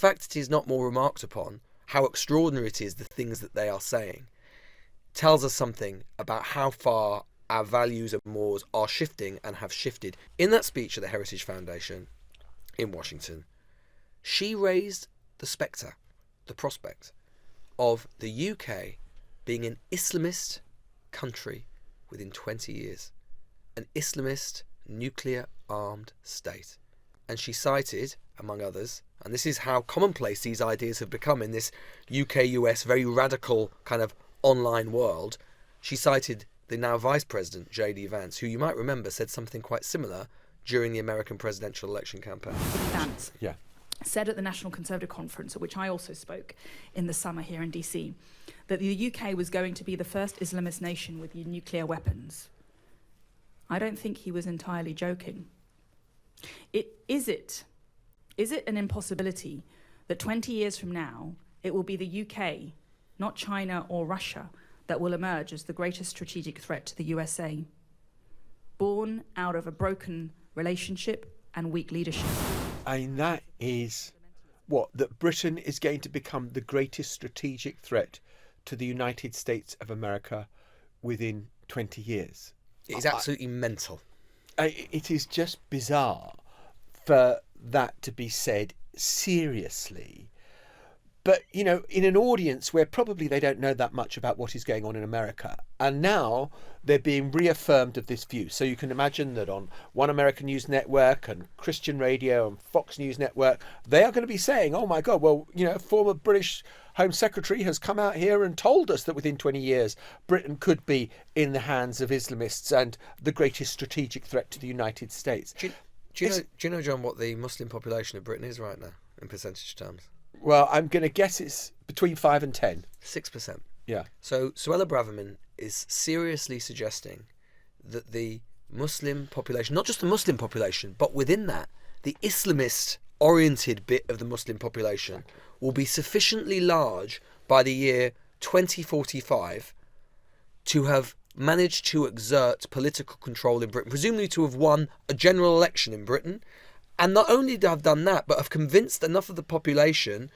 fact it is not more remarked upon, how extraordinary it is, the things that they are saying, tells us something about how far our values and mores are shifting and have shifted. In that speech at the Heritage Foundation in Washington, she raised the spectre, the prospect of the UK being an Islamist country within 20 years, an Islamist nuclear-armed state. And she cited, among others, and this is how commonplace these ideas have become in this UK-US very radical kind of online world, she cited the now Vice President JD Vance, who you might remember said something quite similar during the American presidential election campaign. Vance said at the National Conservative Conference, at which I also spoke in the summer here in DC, that the UK was going to be the first Islamist nation with nuclear weapons. I don't think he was entirely joking. Is it an impossibility that 20 years from now, it will be the UK, not China or Russia, that will emerge as the greatest strategic threat to the USA, born out of a broken relationship and weak leadership? And that is that Britain is going to become the greatest strategic threat to the United States of America within 20 years. It is absolutely mental. It is just bizarre for that to be said seriously. But, you know, in an audience where probably they don't know that much about what is going on in America. And now they're being reaffirmed of this view. So you can imagine that on One American News Network and Christian Radio and Fox News Network, they are going to be saying, oh, my God, well, you know, former British Home Secretary has come out here and told us that within 20 years, Britain could be in the hands of Islamists and the greatest strategic threat to the United States. Do you know, John, what the Muslim population of Britain is right now in percentage terms? Well, I'm going to guess it's between 5 and 10. 6%. Yeah. So Suella Braverman is seriously suggesting that the Muslim population, not just the Muslim population, but within that, the Islamist-oriented bit of the Muslim population will be sufficiently large by the year 2045 to have managed to exert political control in Britain, presumably to have won a general election in Britain. And not only have done that, but have convinced enough of the population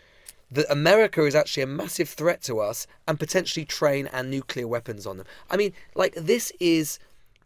that America is actually a massive threat to us and potentially train our nuclear weapons on them. I mean, like, this is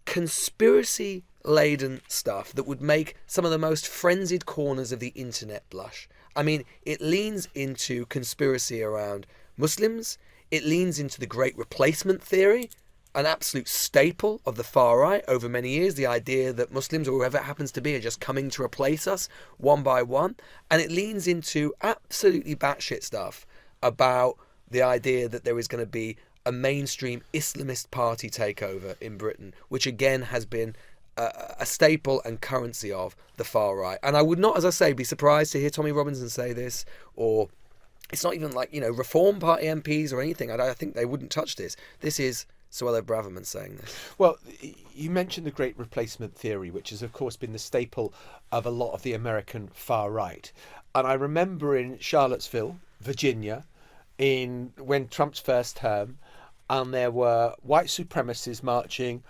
conspiracy-laden stuff that would make some of the most frenzied corners of the internet blush. I mean, it leans into conspiracy around Muslims. It leans into the Great Replacement theory, an absolute staple of the far right over many years, the idea that Muslims or whoever it happens to be are just coming to replace us one by one. And it leans into absolutely batshit stuff about the idea that there is going to be a mainstream Islamist party takeover in Britain, which again has been a staple and currency of the far right. And I would not, as I say, be surprised to hear Tommy Robinson say this, or it's not even like, you know, Reform Party MPs or anything. I think they wouldn't touch this. This is Suella Braverman saying this. Well, you mentioned the Great Replacement theory, which has, of course, been the staple of a lot of the American far right. And I remember in Charlottesville, Virginia, when Trump's first term, and there were white supremacists marching,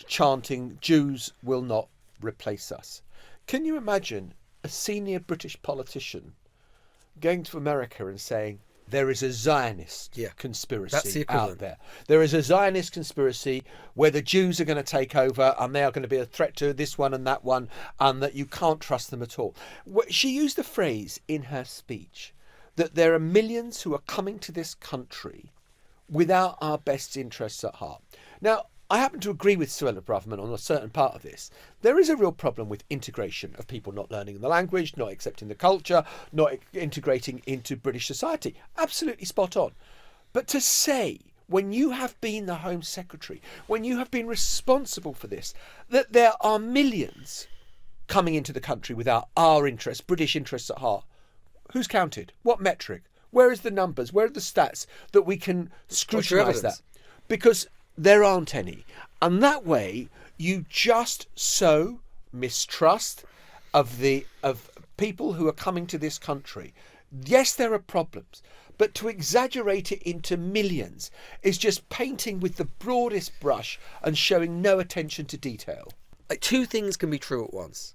chanting, "Jews will not replace us." Can you imagine a senior British politician going to America and saying, there is a Zionist conspiracy out there. There is a Zionist conspiracy where the Jews are going to take over and they are going to be a threat to this one and that one, and that you can't trust them at all. She used the phrase in her speech that there are millions who are coming to this country without our best interests at heart. Now, I happen to agree with Suella Braverman on a certain part of this. There is a real problem with integration of people not learning the language, not accepting the culture, not integrating into British society. Absolutely spot on. But to say, when you have been the Home Secretary, when you have been responsible for this, that there are millions coming into the country without our interests, British interests at heart, who's counted? What metric? Where is the numbers? Where are the stats that we can scrutinise that? Because there aren't any. And that way you just sow mistrust of people who are coming to this country. Yes, there are problems, but to exaggerate it into millions is just painting with the broadest brush and showing no attention to detail. Like, two things can be true at once.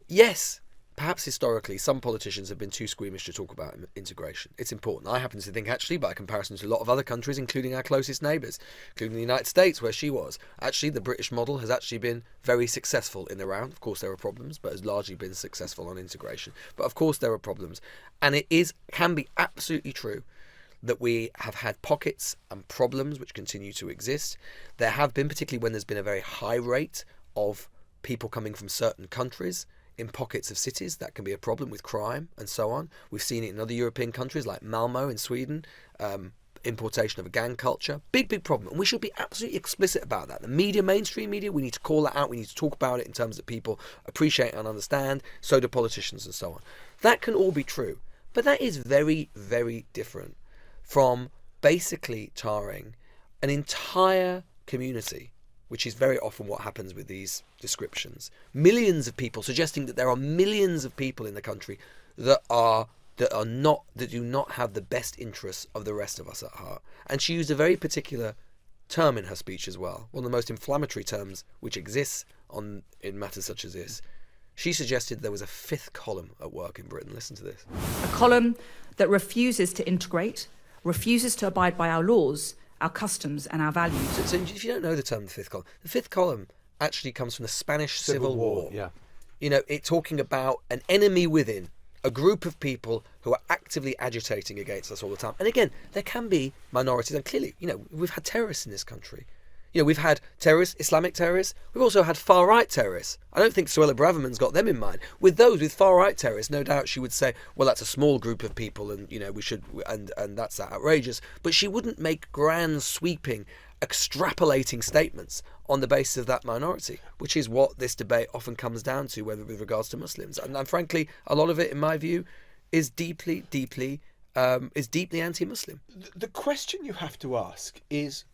Yes, perhaps historically, some politicians have been too squeamish to talk about integration. It's important. I happen to think, actually, by comparison to a lot of other countries, including our closest neighbours, including the United States, where she was, actually, the British model has actually been very successful in the round. Of course, there are problems, but has largely been successful on integration. But of course, there are problems. And it can be absolutely true that we have had pockets and problems which continue to exist. There have been, particularly when there's been a very high rate of people coming from certain countries, in pockets of cities, that can be a problem with crime and so on. We've seen it in other European countries like Malmo in Sweden, importation of a gang culture. Big problem. And we should be absolutely explicit about that. The media, mainstream media, we need to call that out. We need to talk about it in terms that people appreciate and understand. So do politicians and so on. That can all be true. But that is very, very different from basically tarring an entire community, which is very often what happens with these descriptions. Millions of people, suggesting that there are millions of people in the country that do not have the best interests of the rest of us at heart. And she used a very particular term in her speech as well, one of the most inflammatory terms which exists in matters such as this. She suggested there was a fifth column at work in Britain. Listen to this. A column that refuses to integrate, refuses to abide by our laws, our customs and our values. So if you don't know the term the fifth column actually comes from the Spanish Civil War. Yeah. You know, it's talking about an enemy within, a group of people who are actively agitating against us all the time. And again, there can be minorities, and clearly, you know, we've had terrorists in this country. You know, we've had terrorists, Islamic terrorists. We've also had far-right terrorists. I don't think Suella Braverman's got them in mind. With far-right terrorists, no doubt she would say, well, that's a small group of people and, you know, we should, and that's outrageous. But she wouldn't make grand, sweeping, extrapolating statements on the basis of that minority, which is what this debate often comes down to, whether with regards to Muslims. And frankly, a lot of it, in my view, is deeply anti-Muslim. The question you have to ask is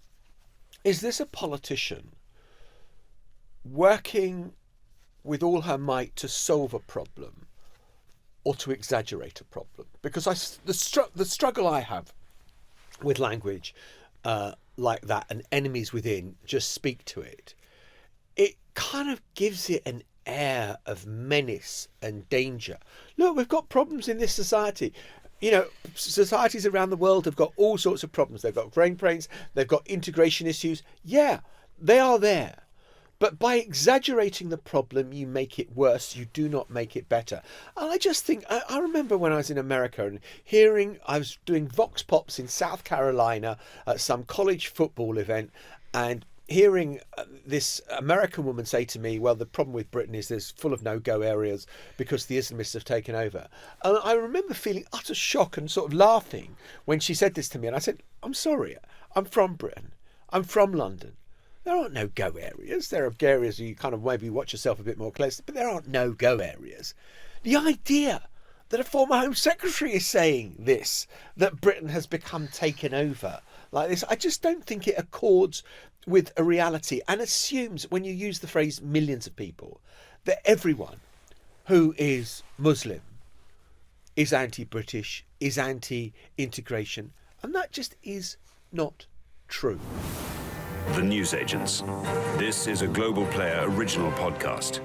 this a politician working with all her might to solve a problem or to exaggerate a problem? Because the struggle I have with language like that, and enemies within just speak to it, it kind of gives it an air of menace and danger. Look, we've got problems in this society. You know, societies around the world have got all sorts of problems. They've got brain drains, they've got integration issues. Yeah, they are there. But by exaggerating the problem, you make it worse. You do not make it better. And I just think, I remember when I was in America and I was doing Vox Pops in South Carolina at some college football event, and hearing this American woman say to me, well, the problem with Britain is there's full of no-go areas because the Islamists have taken over. And I remember feeling utter shock and sort of laughing when she said this to me. And I said, I'm sorry, I'm from Britain. I'm from London. There aren't no-go areas. There are areas where you kind of maybe watch yourself a bit more closely, but there aren't no-go areas. The idea that a former Home Secretary is saying this, that Britain has become taken over like this, I just don't think it accords with a reality, and assumes, when you use the phrase millions of people, that everyone who is Muslim is anti-British, is anti-integration, and that just is not true. The Newsagents. This is a Global Player original podcast.